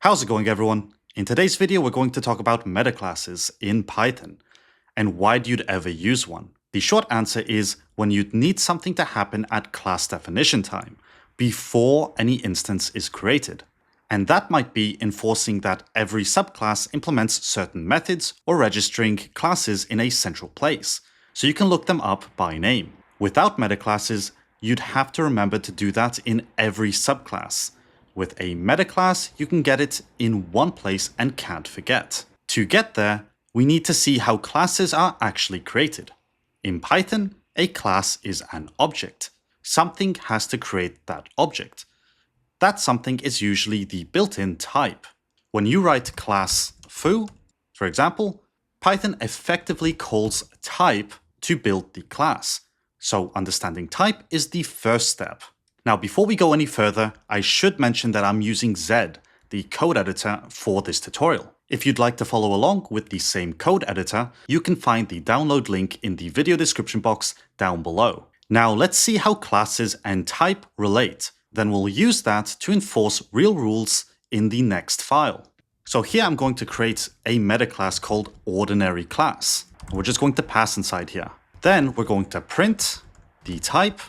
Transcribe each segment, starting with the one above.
How's it going, everyone? In today's video, we're going to talk about metaclasses in Python and why you'd ever use one. The short answer is when you'd need something to happen at class definition time before any instance is created. And that might be enforcing that every subclass implements certain methods or registering classes in a central place, so you can look them up by name. Without metaclasses, you'd have to remember to do that in every subclass. With a metaclass, you can get it in one place and can't forget. To get there, we need to see how classes are actually created. In Python, a class is an object. Something has to create that object. That something is usually the built-in type. When you write class foo, for example, Python effectively calls type to build the class. So understanding type is the first step. Now, before we go any further, I should mention that I'm using Z, the code editor, for this tutorial. If you'd like to follow along with the same code editor, you can find the download link in the video description box down below. Now, let's see how classes and type relate. Then we'll use that to enforce real rules in the next file. So here I'm going to create a metaclass called ordinary class. We're just going to pass inside here. Then we're going to print the type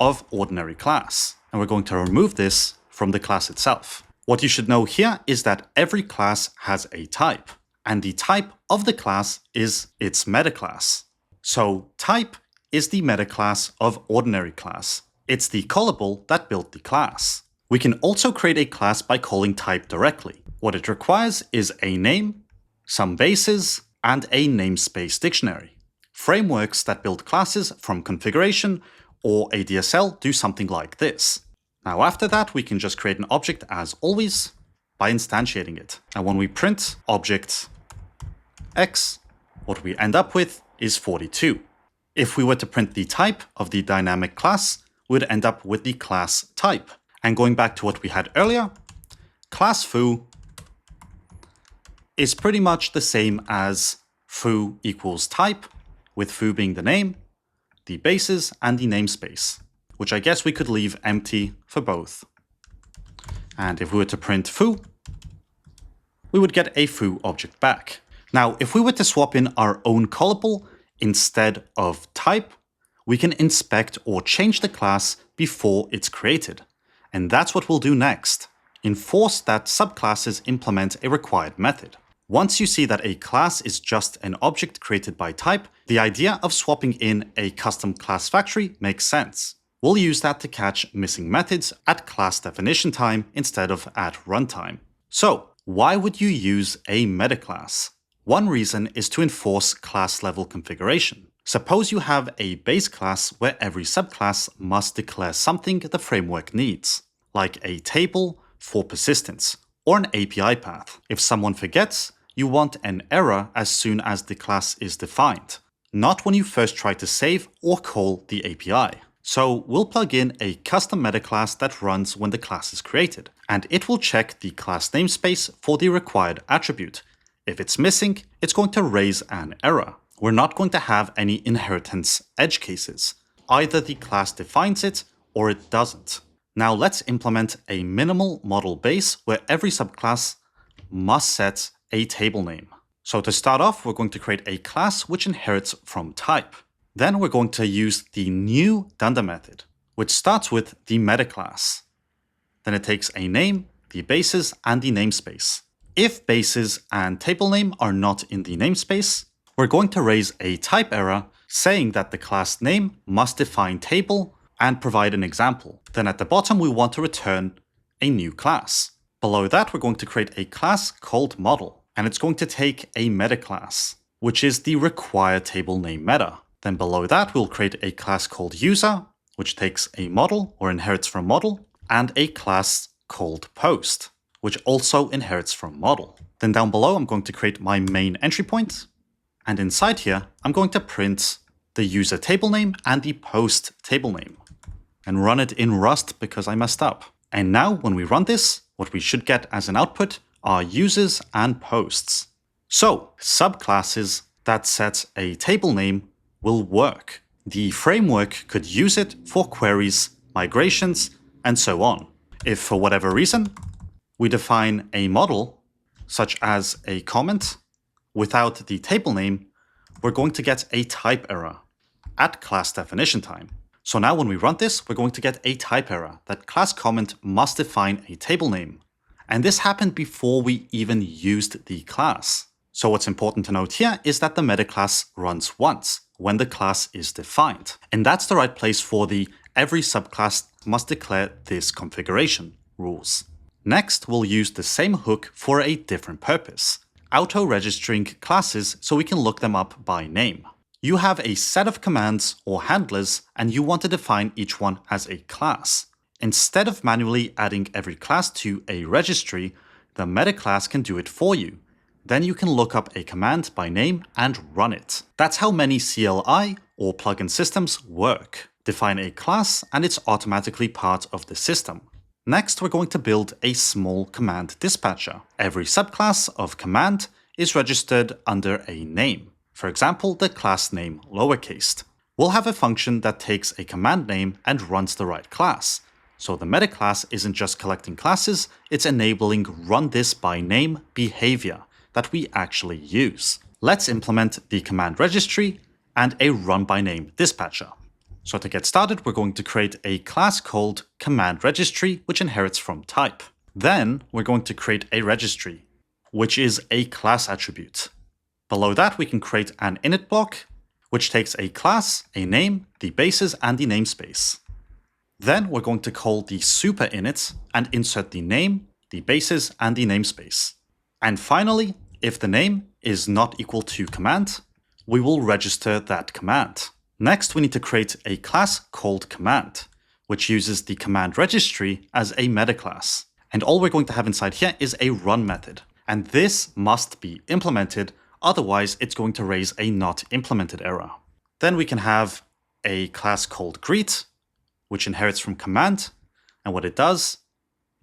of ordinary class. And we're going to remove this from the class itself. What you should know here is that every class has a type, and the type of the class is its metaclass. So type is the metaclass of ordinary class. It's the callable that built the class. We can also create a class by calling type directly. What it requires is a name, some bases, and a namespace dictionary. Frameworks that build classes from configuration or ADSL do something like this. Now after that, we can just create an object as always by instantiating it. And when we print object x, what we end up with is 42. If we were to print the type of the dynamic class, we'd end up with the class type. And going back to what we had earlier, class foo is pretty much the same as foo equals type, with foo being the name, the bases, and the namespace, which I guess we could leave empty for both. And if we were to print foo, we would get a foo object back. Now, if we were to swap in our own callable instead of type, we can inspect or change the class before it's created. And that's what we'll do next. Enforce that subclasses implement a required method. Once you see that a class is just an object created by type, the idea of swapping in a custom class factory makes sense. We'll use that to catch missing methods at class definition time instead of at runtime. So, why would you use a metaclass? One reason is to enforce class level configuration. Suppose you have a base class where every subclass must declare something the framework needs, like a table for persistence or an API path. If someone forgets, you want an error as soon as the class is defined, not when you first try to save or call the API. So we'll plug in a custom metaclass that runs when the class is created, and it will check the class namespace for the required attribute. If it's missing, it's going to raise an error. We're not going to have any inheritance edge cases. Either the class defines it or it doesn't. Now let's implement a minimal model base where every subclass must set a table name. So to start off, we're going to create a class which inherits from type. Then we're going to use the new dunder method, which starts with the metaclass. Then it takes a name, the bases, and the namespace. If bases and table name are not in the namespace, we're going to raise a type error saying that the class name must define table and provide an example. Then at the bottom, we want to return a new class. Below that, we're going to create a class called model, and it's going to take a metaclass, which is the required table name meta. Then below that, we'll create a class called user, which takes a model or inherits from model, and a class called post, which also inherits from model. Then down below, I'm going to create my main entry point. And inside here, I'm going to print the user table name and the post table name and run it in Rust because I messed up. And now when we run this, what we should get as an output are users and posts. So subclasses that set a table name will work. The framework could use it for queries, migrations, and so on. If for whatever reason we define a model, such as a comment, without the table name, we're going to get a type error at class definition time. So now when we run this, we're going to get a type error that class comment must define a table name. And this happened before we even used the class. So what's important to note here is that the meta class runs once when the class is defined. And that's the right place for the every subclass must declare this configuration rules. Next, we'll use the same hook for a different purpose, auto-registering classes so we can look them up by name. You have a set of commands or handlers and you want to define each one as a class. Instead of manually adding every class to a registry, the meta class can do it for you. Then you can look up a command by name and run it. That's how many CLI or plugin systems work. Define a class and it's automatically part of the system. Next, we're going to build a small command dispatcher. Every subclass of command is registered under a name. For example, the class name lowercased. We'll have a function that takes a command name and runs the right class. So the meta class isn't just collecting classes, it's enabling run this by name behavior that we actually use. Let's implement the command registry and a run by name dispatcher. So to get started, we're going to create a class called command registry, which inherits from type. Then we're going to create a registry, which is a class attribute. Below that, we can create an init block, which takes a class, a name, the bases, and the namespace. Then we're going to call the super init and insert the name, the bases, and the namespace. And finally, if the name is not equal to command, we will register that command. Next, we need to create a class called command, which uses the command registry as a meta class. And all we're going to have inside here is a run method. And this must be implemented, otherwise it's going to raise a not implemented error. Then we can have a class called greet, which inherits from command. And what it does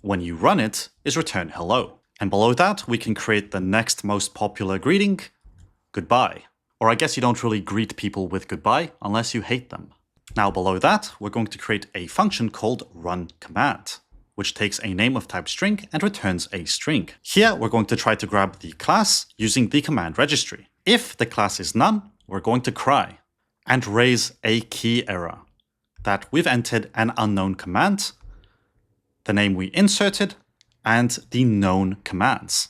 when you run it is return hello. And below that, we can create the next most popular greeting, goodbye. Or I guess you don't really greet people with goodbye unless you hate them. Now below that, we're going to create a function called runCommand, which takes a name of type string and returns a string. Here, we're going to try to grab the class using the command registry. If the class is none, we're going to cry and raise a key error that we've entered an unknown command, the name we inserted, and the known commands.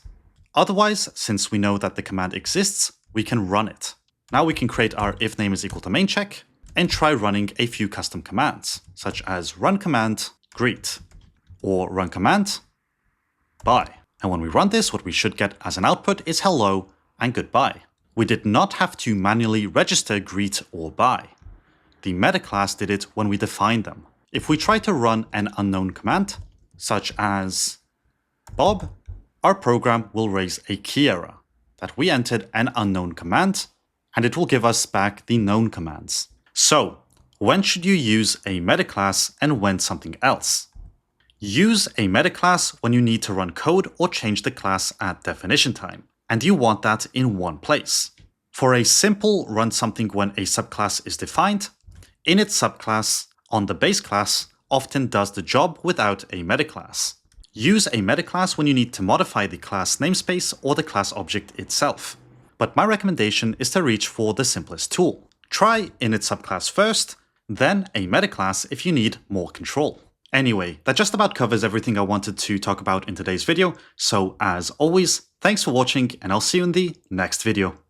Otherwise, since we know that the command exists, we can run it. Now we can create our if name is equal to main check and try running a few custom commands, such as run command greet or run command bye. And when we run this, what we should get as an output is hello and goodbye. We did not have to manually register greet or bye. The meta class did it when we defined them. If we try to run an unknown command, such as Bob, our program will raise a key error that we entered an unknown command, and it will give us back the known commands. So, when should you use a meta class and when something else? Use a meta class when you need to run code or change the class at definition time, and you want that in one place. For a simple run something when a subclass is defined, init subclass on the base class often does the job without a meta class. Use a meta class when you need to modify the class namespace or the class object itself. But my recommendation is to reach for the simplest tool. Try init subclass first, then a meta class if you need more control. Anyway, that just about covers everything I wanted to talk about in today's video. So as always, thanks for watching and I'll see you in the next video.